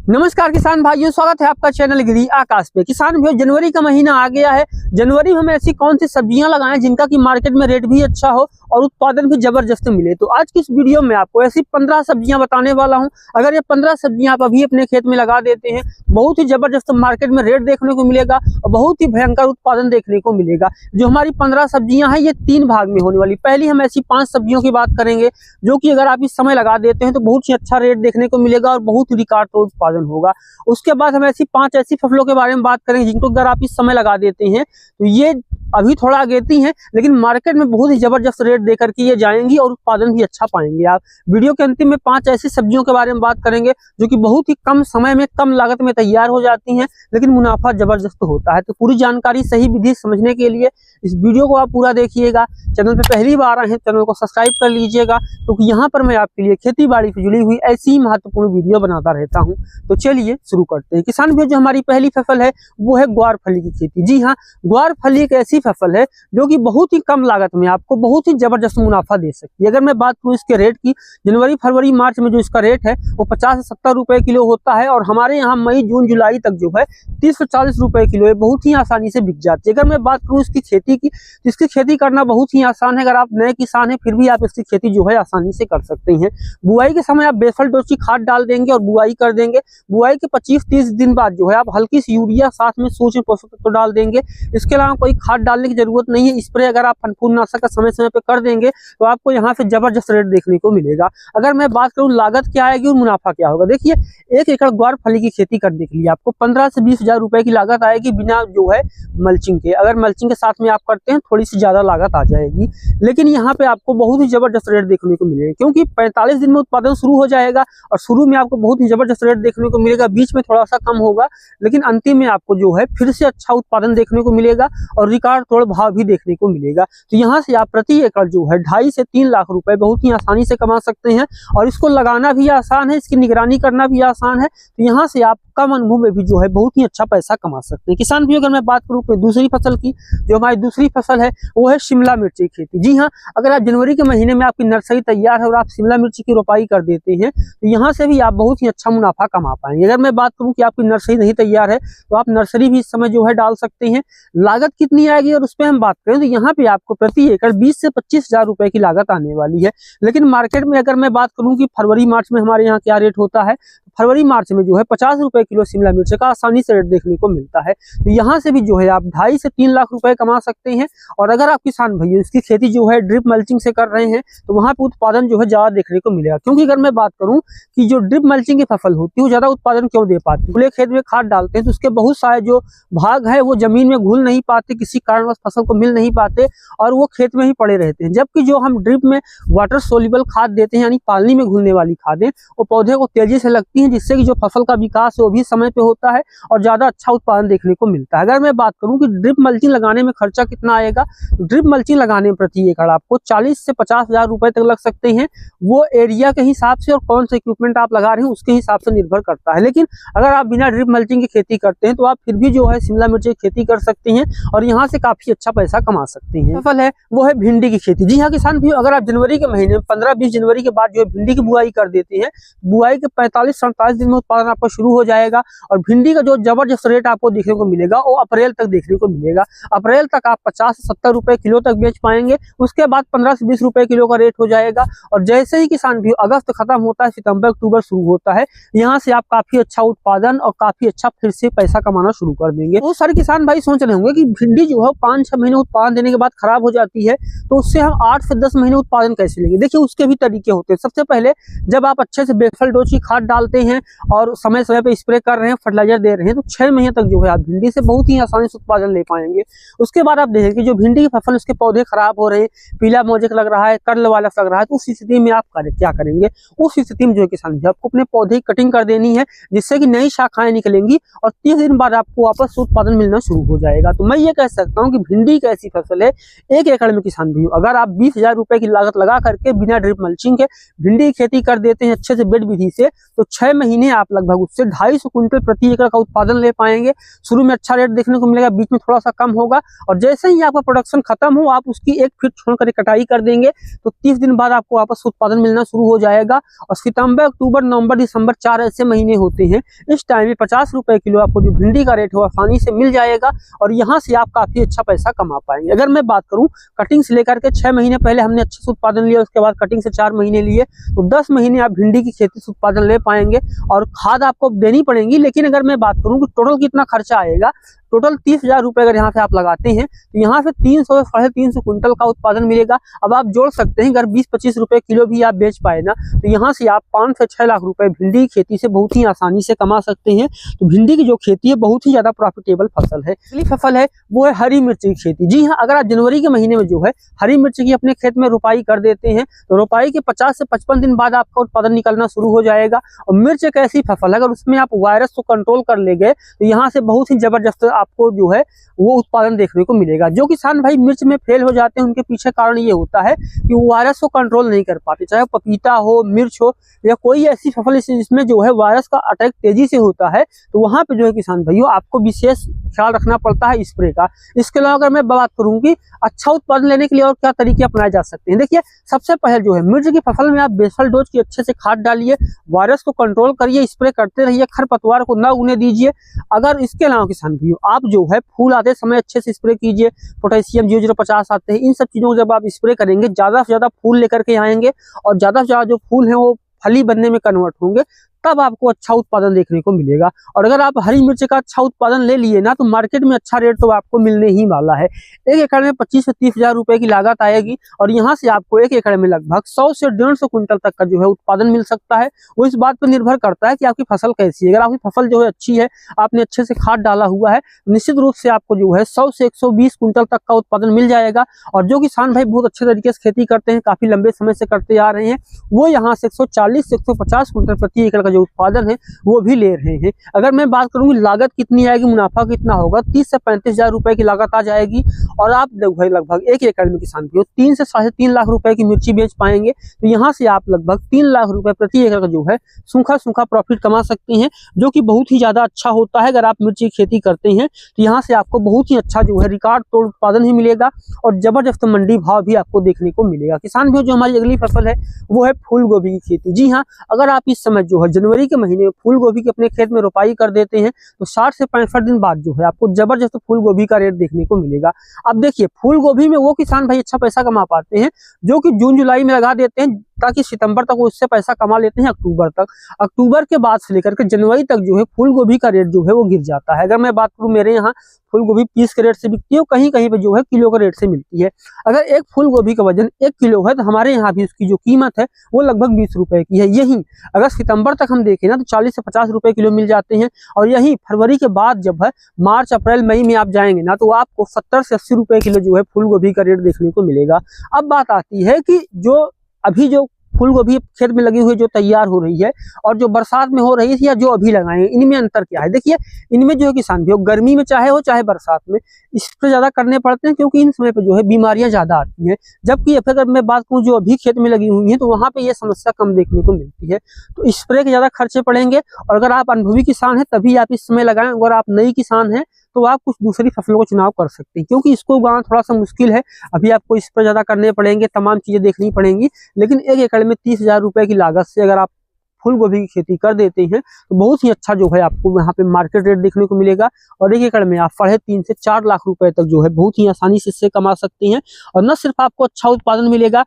नमस्कार किसान भाइयों, स्वागत है आपका चैनल गिरी आकाश पे। किसान भाइयों, जनवरी का महीना आ गया है। जनवरी में हम ऐसी कौन सी सब्जियां लगाएं जिनका की मार्केट में रेट भी अच्छा हो और उत्पादन भी जबरदस्त मिले। तो आज की इस वीडियो में आपको ऐसी 15 सब्जियां बताने वाला हूं। अगर ये 15 सब्जियां आप अभी अपने खेत में लगा देते हैं, बहुत ही जबरदस्त मार्केट में रेट देखने को मिलेगा और बहुत ही भयंकर उत्पादन देखने को मिलेगा। जो हमारी 15 सब्जियां हैं ये 3 भाग में होने वाली। पहली हम ऐसी 5 सब्जियों की बात करेंगे जो कि अगर आप इस समय लगा देते हैं तो बहुत ही अच्छा रेट देखने को मिलेगा और बहुत ही रिकॉर्ड उत्पादन होगा। उसके बाद हम ऐसी 5 ऐसी फसलों के बारे में बात करेंगे जिनको अगर आप इस समय लगा देते हैं तो ये अभी थोड़ा आगेती हैं लेकिन मार्केट में बहुत ही जबरदस्त रेट देकर के ये जाएंगी और उत्पादन भी अच्छा पाएंगे। आप वीडियो के अंतिम में 5 ऐसी सब्जियों के बारे में बात करेंगे जो कि बहुत ही कम समय में कम लागत में तैयार हो जाती हैं लेकिन मुनाफा जबरदस्त होता है। तो पूरी जानकारी सही विधि समझने के लिए इस वीडियो को आप पूरा देखिएगा। चैनल पे पहली बार आए हैं चैनल को सब्सक्राइब कर लीजिएगा क्योंकि यहाँ पर मैं आपके लिए खेती बाड़ी से जुड़ी हुई ऐसी ही महत्वपूर्ण वीडियो बनाता रहता हूँ। तो चलिए शुरू करते हैं। किसान भाइयों, जो हमारी पहली फसल है वो है ग्वार फली की खेती। जी हाँ, ग्वार फली एक ऐसी फसल है जो कि बहुत ही कम लागत में आपको बहुत ही जबरदस्त मुनाफा दे सकती है। अगर मैं बात करूँ इसके रेट की, जनवरी फरवरी मार्च में जो इसका रेट है वो 50 से 70 रुपए किलो होता है और हमारे यहाँ मई जून जुलाई तक जो है 30 से 40 रुपए किलो है। बहुत ही आसानी से बिक जाती है। अगर मैं बात करूँ इसकी खेती की, तो इसकी खेती करना बहुत ही आसान है। अगर आप नए किसान हैं फिर भी आप इसकी खेती जो है आसानी से कर सकते हैं। बुआई के समय आप बेसल डोज की खाद डाल देंगे और बुआई कर देंगे। बुआई के 25-30 दिन बाद जो है आप हल्की सी यूरिया साथ में सूक्ष्म पोषक तत्व डाल देंगे। इसके अलावा कोई खाद डालने की जरूरत नहीं है। स्प्रे अगर आप फफूंदनाशक का समय समय पे कर देंगे तो आपको यहाँ से जबरदस्त रेट देखने को मिलेगा। अगर मैं बात करूँ लागत क्या आएगी और मुनाफा क्या होगा, देखिए 1 एकड़ ग्वार फली की खेती करने के लिए आपको 15 से 20 हजार रुपए की लागत आएगी बिना जो है मल्चिंग के। अगर मल्चिंग के साथ में आप करते हैं थोड़ी सी ज्यादा लागत आ जाएगी, लेकिन यहाँ पे आपको बहुत ही जबरदस्त रेट देखने को मिलेगा क्योंकि 45 दिन में उत्पादन शुरू हो जाएगा और शुरू में आपको बहुत ही जबरदस्त रेट देखने को मिलेगा। बीच में थोड़ा सा कम होगा लेकिन अंतिम में आपको जो है फिर से अच्छा उत्पादन देखने को मिलेगा और रिकॉर्ड तोड़ भाव भी देखने को मिलेगा। तो यहाँ से आप प्रति एकड़ जो है 2.5 से 3 लाख रुपए बहुत ही आसानी से कमा सकते हैं और इसको लगाना भी आसान है, इसकी निगरानी करना भी आसान है। तो यहाँ से आप कम अनुभव में भी जो है बहुत ही अच्छा पैसा कमा सकते हैं। किसान भी अगर मैं बात करूँ तो दूसरी फसल की, जो हमारी दूसरी फसल है वो है शिमला मिर्च की खेती। जी हाँ, अगर आप जनवरी के महीने में आपकी नर्सरी तैयार है और आप शिमला मिर्च की रोपाई कर देते हैं तो यहाँ से भी आप बहुत ही अच्छा मुनाफा कमा पाएंगे। अगर मैं बात करूँ कि आपकी नर्सरी नहीं तैयार है तो आप नर्सरी भी इस समय जो है डाल सकते हैं। लागत कितनी आएगी और उस पर हम बात करें तो यहाँ पे आपको प्रति एकड़ 20 से 25 हजार रुपए की लागत आने वाली है। लेकिन मार्केट में अगर मैं बात करूँ कि फरवरी मार्च में हमारे यहाँ क्या रेट होता है, फरवरी मार्च में जो है 50 रुपए किलो शिमला मिर्च का आसानी से रेट देखने को मिलता है। तो यहाँ से भी जो है आप 2.5 से 3 लाख रुपए कमा सकते हैं। और अगर आप किसान भैया इसकी खेती जो है ड्रिप मल्चिंग से कर रहे हैं तो वहाँ पे उत्पादन जो है ज्यादा देखने को मिलेगा। क्योंकि अगर मैं बात करूँ कि जो ड्रिप मल्चिंग की फसल होती है वो ज्यादा उत्पादन क्यों दे पाती है, खुले खेत में खाद डालते हैं तो उसके बहुत सारे जो भाग है वो जमीन में घुल नहीं पाते, किसी कारणवश फसल को मिल नहीं पाते और वो खेत में ही पड़े रहते हैं। जबकि जो हम ड्रिप में वाटर सोल्यूबल खाद देते हैं यानी पानी में घुलने वाली खादें, वो पौधे को तेजी से लगती हैं जिससे कि जो फसल का विकास है वो भी समय पे होता है और ज्यादा अच्छा उत्पादन देखने को मिलता है। अगर मैं बात करूं कि ड्रिप मल्चिंग लगाने में खर्चा कितना आएगा, ड्रिप मल्चिंग लगाने में प्रति एकड़ आपको 40 से 50 हजार रुपए तक लग सकते हैं। वो एरिया के हिसाब से और कौन सा इक्विपमेंट आप लगा रहे हैं उसके हिसाब से निर्भर करता है। लेकिन अगर आप बिना ड्रिप मल्चिंग की खेती करते हैं तो आप फिर भी जो है शिमला मिर्च की खेती कर सकते हैं और यहाँ से काफी अच्छा पैसा कमा सकते हैं। फसल है वो है भिंडी की खेती। जी हाँ किसान भी, अगर आप जनवरी के महीने में 15-20 जनवरी के बाद जो है भिंडी की बुआई कर देते हैं, बुआई के 45-47 दिन में उत्पादन आपका शुरू हो जाएगा और भिंडी का जो जबरदस्त रेट आपको देखने को मिलेगा वो अप्रैल तक देखने को मिलेगा। अप्रैल तक आप 50 से 70 रुपए किलो तक बेच पाएंगे। उसके बाद 15 से 20 रुपए किलो का रेट हो जाएगा और जैसे ही किसान भी अगस्त खत्म होता है, सितंबर अक्टूबर शुरू होता है, यहाँ से आप काफी अच्छा उत्पादन और काफी अच्छा फिर से पैसा कमाना शुरू कर देंगे। बहुत सारे किसान भाई सोच रहे होंगे कि भिंडी जो है 5-6 महीने उत्पादन देने के बाद खराब हो जाती है तो उससे हम 8 से 10 महीने उत्पादन कैसे लेंगे। देखिए उसके भी तरीके होते हैं। सबसे पहले जब आप अच्छे से बेसल डोज की खाद डालते हैं और समय समय पे स्प्रे कर रहे हैं, फर्टिलाइजर दे रहे हैं तो 6 महीने तक जो है आप भिंडी से बहुत ही आसानी से उत्पादन ले पाएंगे। उसके बाद आप देखेंगे जो भिंडी की फसल उसके पौधे खराब हो रहे हैं, पीला मोजेक लग रहा है, कर्ल वाला लग रहा है, तो उस स्थिति में आप क्या करेंगे, उस स्थिति में जो है किसान जी आपको अपने पौधे की कटिंग कर देनी है जिससे कि नई शाखाएं निकलेंगी और 30 दिन बाद आपको वापस उत्पादन मिलना शुरू हो जाएगा। तो मैं ये कह सकता हूँ कि भिंडी एक ऐसी फसल है 1 एकड़ में किसान भी अगर आप 20 हजार रुपए की लागत लगा करके बिना ड्रिप मल्चिंग के भिंडी की खेती कर देते हैं अच्छे से बेड विधि से तो 6 महीने आप लगभग उससे 250 क्विंटल प्रति एकड़ का उत्पादन ले पाएंगे। शुरू में अच्छा रेट देखने को मिलेगा, बीच में थोड़ा सा कम होगा, और जैसे ही आपका प्रोडक्शन खत्म हो आप उसकी 1 फीट छोड़कर कटाई कर देंगे तो 30 दिन बाद आपको वापस उत्पादन मिलना शुरू हो जाएगा। और सितंबर, अक्टूबर, नवंबर, दिसंबर 4 ऐसे महीने होते हैं। इस टाइम में 50 रुपए किलो आपको जो भिंडी का रेट हो आसानी से मिल जाएगा और यहाँ से आप काफी अच्छा पैसा कमा पाएंगे। अगर मैं बात करूं कटिंग से लेकर के 6 महीने पहले हमने अच्छे से उत्पादन लिया, उसके बाद कटिंग से 4 महीने लिए, तो 10 महीने आप भिंडी की खेती से उत्पादन ले पाएंगे। और खाद आपको देनी पड़ेगी, लेकिन अगर मैं बात करूं कि टोटल कितना खर्चा आएगा, टोटल 30,000 रुपए अगर यहाँ से आप लगाते हैं तो यहाँ से 300 से 350 क्विंटल का उत्पादन मिलेगा। अब आप जोड़ सकते हैं, अगर 20-25 रुपए किलो भी आप बेच पाए ना तो यहाँ से आप 5 से 6 लाख रुपए भिंडी की खेती से बहुत ही आसानी से कमा सकते हैं। तो भिंडी की जो खेती है बहुत ही ज्यादा प्रॉफिटेबल फसल है। अगली फसल है वो है हरी मिर्च की खेती। जी हाँ, अगर आप जनवरी के महीने में जो है हरी मिर्च की अपने खेत में रोपाई कर देते हैं तो रोपाई के 50 से 55 दिन बाद आपका उत्पादन निकलना शुरू हो जाएगा। और मिर्च एक ऐसी फसल है, अगर उसमें आप वायरस को कंट्रोल कर ले गए तो यहाँ से बहुत ही जबरदस्त आपको जो है वो उत्पादन देखने को मिलेगा। जो किसान भाई मिर्च में फेल हो जाते हैं उनके पीछे कारण ये होता है कि वो वायरस को कंट्रोल नहीं कर पाते, चाहे पपीता हो, मिर्च हो या कोई ऐसी फसल जिसमें जो है वायरस का अटैक तेजी से होता है, तो वहां पे जो है किसान भाइयों आपको विशेष ख्याल रखना पड़ता है स्प्रे का। इसके अलावा अगर मैं बात करूं कि अच्छा उत्पादन लेने के लिए और क्या तरीके अपनाए जा सकते हैं, देखिए सबसे पहले जो है मिर्च की फसल में आप बेसल डोज की अच्छे से खाद डालिए, वायरस को कंट्रोल करिए, स्प्रे करते रहिए, खरपतवार को न उगने दीजिए। अगर इसके अलावा किसान भाइयों आप जो है फूल आते समय अच्छे से स्प्रे कीजिए, पोटेशियम 0050 आते हैं, इन सब चीजों को जब आप स्प्रे करेंगे ज्यादा से ज्यादा फूल लेकर के आएंगे और ज्यादा से ज्यादा जो फूल है वो फली बनने में कन्वर्ट होंगे, तब आपको अच्छा उत्पादन देखने को मिलेगा। और अगर आप हरी मिर्च का अच्छा उत्पादन ले लिए ना तो मार्केट में अच्छा रेट तो आपको मिलने ही वाला है। 1 एकड़ में 25 से 30,000 रुपए की लागत आएगी और यहाँ से आपको 1 एकड़ में लगभग 100 से 150 क्विंटल तक का जो है उत्पादन मिल सकता है। वो इस बात पर निर्भर करता है कि आपकी फसल कैसी है। अगर आपकी फसल जो है अच्छी है, आपने अच्छे से खाद डाला हुआ है, निश्चित रूप से आपको जो है 100 से 120 क्विंटल तक का उत्पादन मिल जाएगा। और जो किसान भाई बहुत अच्छे तरीके से खेती करते हैं, काफी लंबे समय से करते आ रहे हैं, वो यहाँ से 140 से 150 क्विंटल प्रति एकड़ का जो उत्पादन है वो भी ले रहे हैं। अगर मैं बात करूंगी लागत कितनी आएगी, मुनाफा कितना होगा, 30 से 35,000 रुपए की लागत आ जाएगी और आप लगभग 1 एकड़ में किसान को 3 से 3.5 लाख रुपए की मिर्ची बेच पाएंगे। तो यहाँ से आप लगभग 3 लाख रुपए प्रति एकड़ का जो है सूखा प्रॉफिट कमा सकते हैं, जो कि बहुत ही ज्यादा अच्छा होता है। अगर आप मिर्ची की खेती करते हैं तो यहाँ से आपको बहुत ही अच्छा जो है रिकॉर्ड तोड़ उत्पादन ही मिलेगा और जबरदस्त मंडी भाव भी आपको देखने को मिलेगा। किसान भी जो हमारी अगली फसल है वो है फूल गोभी की खेती। जी हाँ, अगर आप इस समय जो है जनवरी के महीने फूल गोभी के अपने खेत में रोपाई कर देते हैं तो 60 से 65 दिन बाद जो है आपको जबरदस्त फूल गोभी का रेट देखने को मिलेगा। अब देखिए फूल गोभी में वो किसान भाई अच्छा पैसा कमा पाते हैं जो कि जून जुलाई में लगा देते हैं ताकि सितंबर तक वो उससे पैसा कमा लेते हैं अक्टूबर तक। अक्टूबर के बाद से लेकर के जनवरी तक जो है फूल गोभी का रेट जो है वो गिर जाता है। अगर मैं बात करूं मेरे यहाँ फूल गोभी पीस के रेट से बिकती है, कहीं कहीं पे जो है किलो के रेट से मिलती है। अगर एक फूल गोभी का वजन 1 किलो है तो हमारे यहाँ भी उसकी जो कीमत है वो लगभग 20 रुपए की है। यही अगर सितंबर तक हम देखें ना तो 40 से 50 रुपए किलो मिल जाते हैं और यही फरवरी के बाद जब है मार्च अप्रैल मई में आप जाएंगे ना तो आपको 70 से 80 रुपए किलो जो है फूल गोभी का रेट देखने को मिलेगा। अब बात आती है कि जो अभी जो फूल गोभी खेत में लगी हुई जो तैयार हो रही है और जो बरसात में हो रही थी या जो अभी लगाए, इनमें अंतर क्या है। देखिए इनमें जो है किसान भी गर्मी में चाहे हो चाहे बरसात में स्प्रे ज्यादा करने पड़ते हैं क्योंकि इन समय पे जो है बीमारियां ज्यादा आती हैं। जबकि अगर मैं बात करूं जो अभी खेत में लगी हुई है तो वहां पे ये समस्या कम देखने को मिलती है। तो स्प्रे के ज्यादा खर्चे पड़ेंगे और अगर आप अनुभवी किसान है तभी आप इस समय लगाएं। अगर आप नई किसान है तो आप कुछ दूसरी फसलों का चुनाव कर सकते हैं क्योंकि इसको उगाना थोड़ा सा मुश्किल है। अभी आपको स्प्रे ज्यादा करने पड़ेंगे, तमाम चीजें देखनी पड़ेंगी, लेकिन 1 एकड़ में 30,000 रुपए की लागत से अगर आप फूल गोभी की खेती कर देते हैं तो बहुत ही अच्छा जो है आपको यहाँ पे मार्केट रेट देखने को मिलेगा और 1 एकड़ में आप 3.5 से 4 लाख रुपए तक जो है बहुत ही आसानी से इससे कमा सकते हैं। और न सिर्फ आपको अच्छा उत्पादन मिलेगा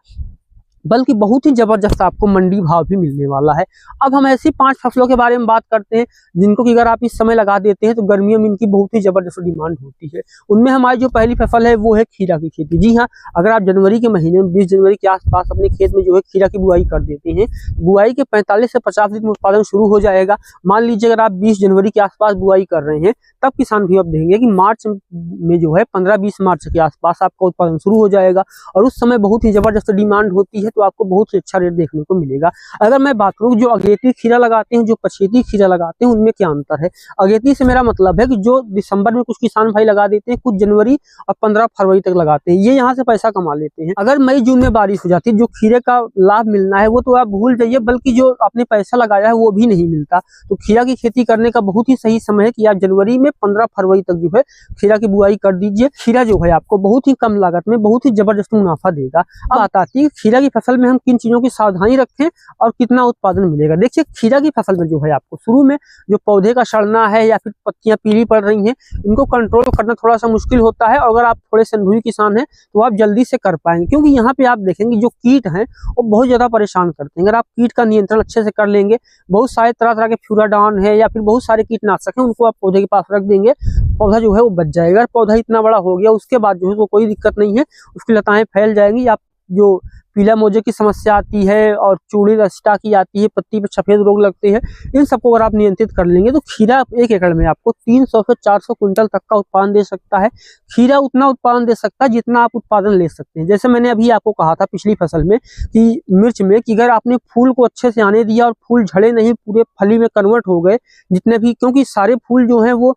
बल्कि बहुत ही जबरदस्त आपको मंडी भाव भी मिलने वाला है। अब हम ऐसी 5 फसलों के बारे में बात करते हैं जिनको कि अगर आप इस समय लगा देते हैं तो गर्मियों में इनकी बहुत ही जबरदस्त डिमांड होती है। उनमें हमारी जो पहली फसल है वो है खीरा की खेती। जी हाँ, अगर आप जनवरी के महीने में 20 जनवरी के आसपास अपने खेत में जो है खीरा की बुआई कर देते हैं, बुआई के 45 से 50 दिन में उत्पादन शुरू हो जाएगा। मान लीजिए अगर आप 20 जनवरी के आसपास बुआई कर रहे हैं तब किसान भी अब देखेंगे कि मार्च में जो है 15-20 मार्च के आसपास आपका उत्पादन शुरू हो जाएगा और उस समय बहुत ही जबरदस्त डिमांड होती है। तो आपको बहुत ही अच्छा रेट देखने को मिलेगा। अगर मैं बात करूँ जो अगेती खीरा लगाते हैं, जो पछेती खीरा लगाते हैं, उनमें क्या अंतर है। अगेती से मेरा मतलब है कि जो दिसंबर में कुछ किसान भाई लगा देते हैं, कुछ जनवरी और 15 फरवरी तक लगाते हैं, ये यहाँ से पैसा कमा लेते हैं। अगर मई जून में बारिश हो जाती है, जो खीरे का लाभ मिलना है वो तो आप भूल जाइए, बल्कि जो आपने पैसा लगाया है वो भी नहीं मिलता। तो खीरा की खेती करने का बहुत ही सही समय है कि आप जनवरी में 15 फरवरी तक जो है खीरा की बुआई कर दीजिए। खीरा जो है आपको बहुत ही कम लागत में बहुत ही जबरदस्त मुनाफा देगा। अब बात आती है खीरा की फसल में हम किन चीजों की सावधानी रखें और कितना उत्पादन मिलेगा। देखिए खीरा की फसल में जो है आपको शुरू में जो पौधे का सड़ना है या फिर पत्तियां पीली पड़ रही हैं, इनको कंट्रोल करना थोड़ा सा मुश्किल होता है। और अगर आप थोड़े से अनुभवी किसान हैं तो आप जल्दी से कर पाएंगे, क्योंकि यहाँ पे आप देखेंगे जो कीट हैं वो बहुत ज्यादा परेशान करते हैं। अगर आप कीट का नियंत्रण अच्छे से कर लेंगे, बहुत सारे तरह तरह के फ्यूराडान है या फिर बहुत सारे कीटनाशक हैं, उनको आप पौधे के पास रख देंगे, पौधा जो है वो बच जाएगा। पौधा इतना बड़ा हो गया उसके बाद जो है तो कोई दिक्कत नहीं है, उसकी लताएं फैल जाएंगी। आप जो पीला मोजे की समस्या आती है और चूड़ी रस्टा की आती है, पत्ती पे सफेद रोग लगते हैं, इन सबको अगर आप नियंत्रित कर लेंगे तो खीरा 1 एकड़ में आपको 300 से 400 कुंटल तक का उत्पादन दे सकता है। खीरा उतना उत्पादन दे सकता है जितना आप उत्पादन ले सकते हैं। जैसे मैंने अभी आपको कहा था पिछली फसल में कि मिर्च में कि अगर आपने फूल को अच्छे से आने दिया और फूल झड़े नहीं, पूरे फली में कन्वर्ट हो गए जितने भी, क्योंकि सारे फूल जो हैं वो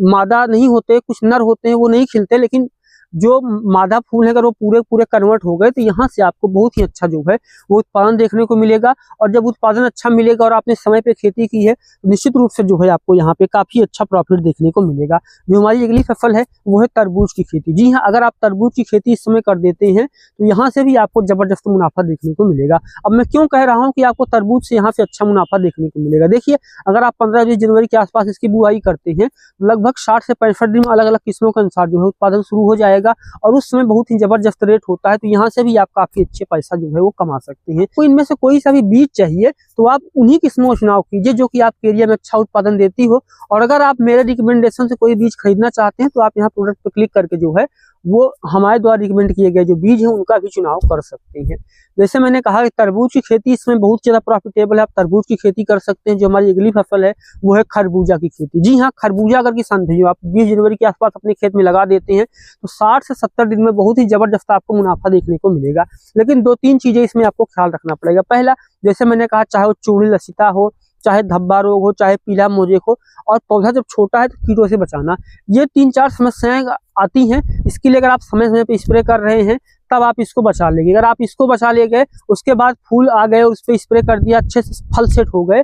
मादा नहीं होते, कुछ नर होते हैं वो नहीं खिलते, लेकिन जो मादा फूल है अगर वो पूरे पूरे कन्वर्ट हो गए तो यहाँ से आपको बहुत ही अच्छा जो है वो उत्पादन देखने को मिलेगा। और जब उत्पादन अच्छा मिलेगा और आपने समय पे खेती की है तो निश्चित रूप से जो है आपको यहाँ पे काफी अच्छा प्रॉफिट देखने को मिलेगा। जो हमारी अगली फसल है वो है तरबूज की खेती। जी हाँ, अगर आप तरबूज की खेती इस समय कर देते हैं तो यहाँ से भी आपको जबरदस्त मुनाफा देखने को मिलेगा। अब मैं क्यों कह रहा हूँ कि आपको तरबूज से यहाँ से अच्छा मुनाफा देखने को मिलेगा। देखिए अगर आप 15-20 जनवरी के आसपास इसकी बुआई करते हैं, लगभग 60 से 65 दिन में अलग अलग किस्मों के अनुसार जो है उत्पादन शुरू हो जाएगा और उस समय बहुत ही जबरदस्त रेट होता है। तो यहाँ से भी आप काफी अच्छे पैसा जो है वो कमा सकते हैं। तो इनमें से कोई सा भी बीज चाहिए तो आप उन्हीं किस्मों का चुनाव कीजिए जो कि आपके एरिया में अच्छा उत्पादन देती हो। और अगर आप मेरे रिकमेंडेशन से कोई बीज खरीदना चाहते हैं तो आप यहाँ प्रोडक्ट पर क्लिक करके जो है वो हमारे द्वारा रिकमेंड किए गए जो बीज है उनका भी चुनाव कर सकते हैं। जैसे मैंने कहा कि तरबूज की खेती इसमें बहुत ज्यादा प्रॉफिटेबल है, आप तरबूज की खेती कर सकते हैं। जो हमारी अगली फसल है वो है खरबूजा की खेती। जी हाँ, खरबूजा अगर किसान भाइयों आप 20 जनवरी के आसपास अपने खेत में लगा देते हैं तो 60 से 70 दिन में बहुत ही जबरदस्त आपको मुनाफा देखने को मिलेगा। लेकिन 2-3 चीजें इसमें आपको ख्याल रखना पड़ेगा। पहला, जैसे मैंने कहा, चाहे वो चूड़ी लसिता हो, चाहे धब्बा रोग हो, चाहे पीला मोजेक हो, और पौधा जब छोटा है तो कीटों से बचाना, ये 3-4 समस्याएं आती हैं। इसके लिए अगर आप समय समय पे स्प्रे कर रहे हैं तब आप इसको बचा लेंगे। अगर आप इसको बचा ले गए, उसके बाद फूल आ गए और उस पर स्प्रे कर दिया, अच्छे से फल सेट हो गए,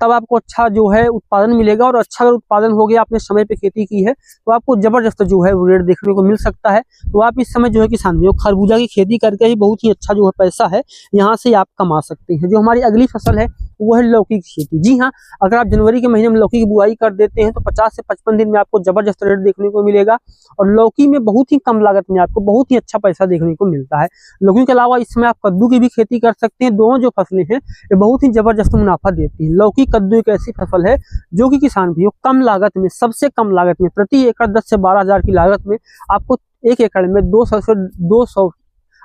तब आपको अच्छा जो है उत्पादन मिलेगा। और अच्छा अगर उत्पादन हो गया, आपने समय पे खेती की है, तो आपको जबरदस्त जो है वो रेट देखने को मिल सकता है। तो आप इस समय जो है किसान भाइयों खरबूजा की खेती करके ही बहुत ही अच्छा जो है पैसा है यहाँ से आप कमा सकते हैं। जो हमारी अगली फसल है वो है लौकी की खेती। जी हाँ, अगर आप जनवरी के महीने में लौकी की बुआई कर देते हैं तो 50 से 55 दिन में आपको जबरदस्त रेट देखने को मिलेगा। और लौकी में बहुत ही कम लागत में आपको बहुत ही अच्छा पैसा देखने को मिलता है। लौकी के अलावा इस समय आप कद्दू की भी खेती कर सकते हैं। दोनों जो फसलें हैं ये बहुत ही जबरदस्त मुनाफा देती है। लौकी कद्दू एक ऐसी फसल है जो कि किसान भाइयों कम लागत में, सबसे कम लागत में, प्रति एकड़ 10 से 12 हज़ार की लागत में आपको 1 एकड़ में 200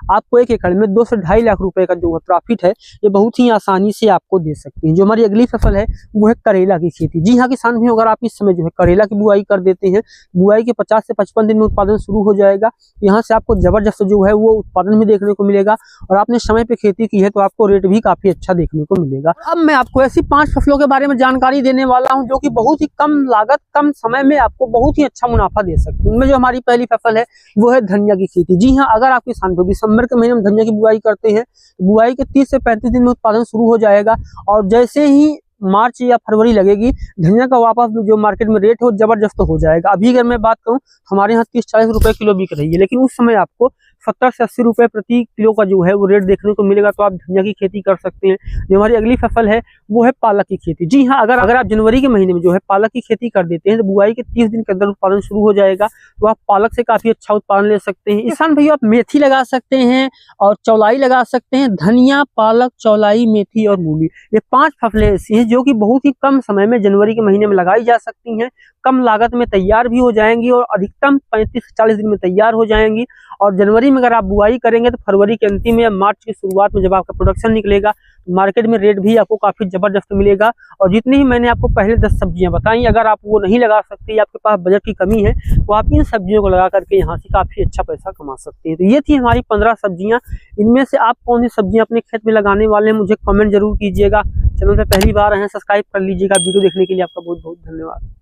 आपको 1 एकड़ में 2 से 2.5 लाख रुपए का जो प्रॉफिट है ये बहुत ही आसानी से आपको दे सकते हैं। जो हमारी अगली फसल है वो है करेला की खेती। जी हाँ किसान भाइयों, अगर आप इस समय जो है करेला की बुआई कर देते हैं, बुआई के 50 से 55 दिन में उत्पादन शुरू हो जाएगा। यहाँ से आपको जबरदस्त जो है वो उत्पादन भी देखने को मिलेगा। और आपने समय पे खेती की है तो आपको रेट भी काफी अच्छा देखने को मिलेगा। अब मैं आपको ऐसी 5 फसलों के बारे में जानकारी देने वाला हूँ जो कि बहुत ही कम लागत, कम समय में आपको बहुत ही अच्छा मुनाफा दे सकती है। उनमें जो हमारी पहली फसल है वो है धनिया की खेती। जी हाँ, अगर आप किसान दिसंबर के महीने में धनिया की बुआई करते हैं, बुआई के 30 से 35 दिन में उत्पादन शुरू हो जाएगा। और जैसे ही मार्च या फरवरी लगेगी, धनिया का वापस जो मार्केट में रेट हो जबरदस्त हो जाएगा। अभी अगर मैं बात करूं तो हमारे यहाँ 30-40 रुपए किलो बिक रही है, लेकिन उस समय आपको 70 से 80 रुपए प्रति किलो का जो है वो रेट देखने को मिलेगा। तो आप धनिया की खेती कर सकते हैं। जो हमारी अगली फसल है वो है पालक की खेती। जी हाँ, अगर आप जनवरी के महीने में जो है पालक की खेती कर देते हैं तो बुआई के 30 दिन के अंदर उत्पादन शुरू हो जाएगा। तो आप पालक से काफी अच्छा उत्पादन ले सकते हैं। किसान भैया आप मेथी लगा सकते हैं और चौलाई लगा सकते हैं। धनिया, पालक, चौलाई, मेथी और मूली, ये 5 फसलें ऐसी हैं जो कि बहुत ही कम समय में जनवरी के महीने में लगाई जा सकती हैं। कम लागत में तैयार भी हो जाएंगी और अधिकतम 35 से 40 दिन में तैयार हो जाएंगी। और जनवरी में अगर आप बुआई करेंगे तो फरवरी के अंतिम में या मार्च की शुरुआत में जब आपका प्रोडक्शन निकलेगा तो मार्केट में रेट भी आपको काफी जबरदस्त मिलेगा। और जितनी ही मैंने आपको पहले 10 सब्जियां बताई, अगर आप वो नहीं लगा सकते या आपके पास बजट की कमी है तो आप इन सब्जियों को लगा करके यहाँ से काफी अच्छा पैसा कमा सकते हैं। तो ये थी हमारी 15 सब्जियां। इनमें से आप कौन सी सब्जियां अपने खेत में लगाने वाले हैं मुझे कमेंट जरूर कीजिएगा। चैनल पे पहली बार हैं सब्सक्राइब कर लीजिएगा। वीडियो देखने के लिए आपका बहुत बहुत धन्यवाद।